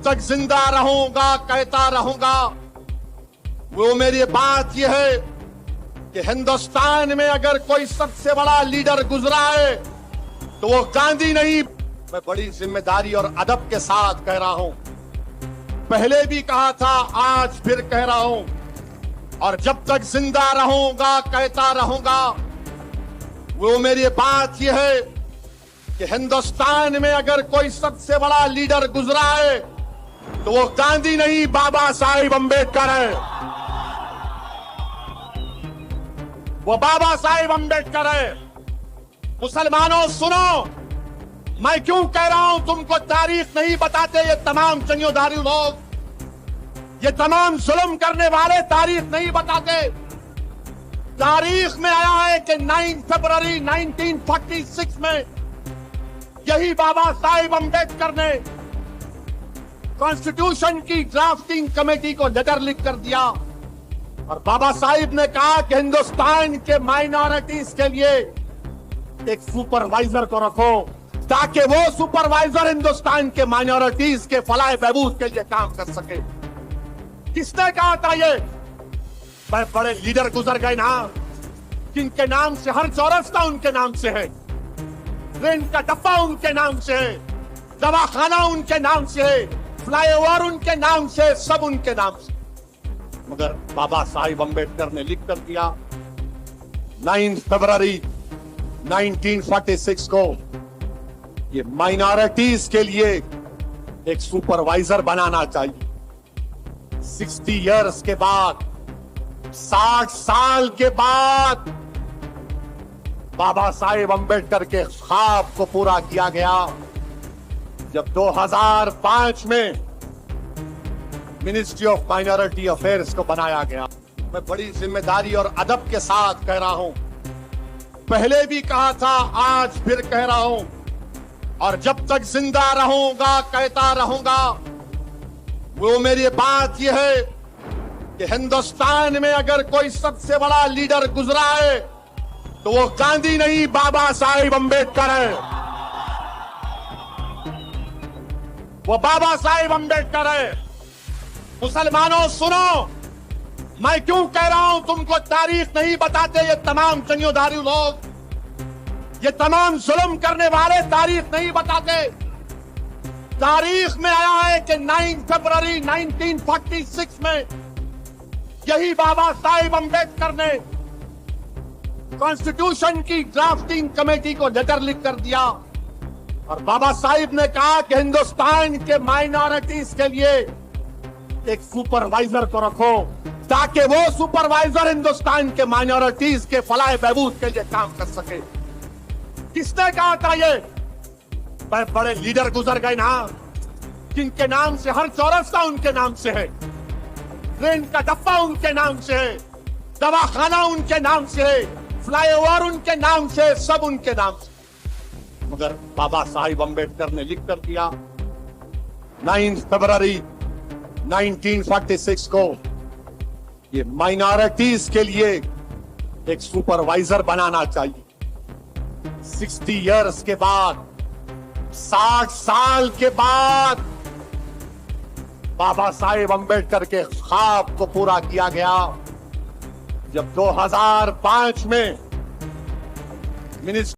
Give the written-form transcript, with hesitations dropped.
तक जिंदा रहूंगा कहता रहूंगा। वो मेरी बात यह है कि हिंदुस्तान में अगर कोई सबसे बड़ा लीडर गुजरा है तो वो गांधी नहीं। मैं बड़ी जिम्मेदारी और अदब के साथ कह रहा हूं, पहले भी कहा था, आज फिर कह रहा हूं, और जब तक जिंदा रहूंगा कहता रहूंगा। वो मेरी बात यह है कि हिंदुस्तान में अगर कोई सबसे बड़ा लीडर गुजरा है तो वो गांधी नहीं, बाबा साहिब अम्बेडकर है। वो बाबा साहिब अम्बेडकर है। मुसलमानों सुनो, मैं क्यों कह रहा हूं तुमको तारीख नहीं बताते ये तमाम चंगुधारी लोग, ये तमाम जुल्म करने वाले तारीख नहीं बताते। तारीख में आया है कि 9 फरवरी 1946 में यही बाबा साहिब अम्बेडकर ने कॉन्स्टिट्यूशन की ड्राफ्टिंग कमेटी को लेटर लिख कर दिया और बाबा साहिब ने कहा कि हिंदुस्तान के माइनॉरिटीज के लिए एक सुपरवाइजर को रखो ताकि वो सुपरवाइजर हिंदुस्तान के माइनॉरिटीज के फलाह बहबूद के लिए काम कर सके। किसने कहा था ये? बड़े लीडर गुजर गए ना, जिनके नाम से हर चौरस्ता उनके नाम से है, ट्रेन का डब्बा उनके नाम से है, दवाखाना उनके नाम से है, फ्लाईओवर उनके नाम से, सब उनके नाम से। मगर बाबा साहिब अम्बेडकर ने लिख कर दिया 9 फरवरी 1946 को ये माइनॉरिटीज के लिए एक सुपरवाइजर बनाना चाहिए। 60 इयर्स के बाद, 60 साल के बाद बाबा साहिब अम्बेडकर के ख्वाब को पूरा किया गया जब 2005 में मिनिस्ट्री ऑफ माइनॉरिटी अफेयर्स को बनाया गया। मैं बड़ी जिम्मेदारी और अदब के साथ कह रहा हूं, पहले भी कहा था, आज फिर कह रहा हूं, और जब तक जिंदा रहूंगा कहता रहूंगा। वो मेरी बात यह है कि हिंदुस्तान में अगर कोई सबसे बड़ा लीडर गुजरा है तो वो गांधी नहीं, बाबा साहिब अम्बेडकर है। वो बाबा साहिब अम्बेडकर है। मुसलमानों सुनो, मैं क्यों कह रहा हूं तुमको तारीख नहीं बताते ये तमाम चंगुधारी लोग, ये तमाम जुल्म करने वाले तारीख नहीं बताते। तारीख में आया है कि 9 फरवरी 1946 में यही बाबा साहिब अम्बेडकर ने कॉन्स्टिट्यूशन की ड्राफ्टिंग कमेटी को लेटर लिख कर दिया और बाबा साहिब ने कहा कि हिंदुस्तान के माइनॉरिटीज के लिए एक सुपरवाइजर को रखो ताकि वो सुपरवाइजर हिंदुस्तान के माइनॉरिटीज के फलाह बहबूद के लिए काम कर सके। किसने कहा था ये? बड़े लीडर गुजर गए ना, जिनके नाम से हर चौरस्ता उनके नाम से है, ट्रेन का डब्बा उनके नाम से है, दवाखाना उनके नाम से है, फ्लाईओवर उनके नाम से, सब उनके नाम से। मगर बाबा साहिब अम्बेडकर ने लिख कर दिया 9 फरवरी 1946 को ये माइनॉरिटीज के लिए एक सुपरवाइजर बनाना चाहिए। 60 इयर्स के बाद, 60 साल के बाद बाबा साहिब अम्बेडकर के ख्वाब को पूरा किया गया जब 2005 में मिनिस्ट्री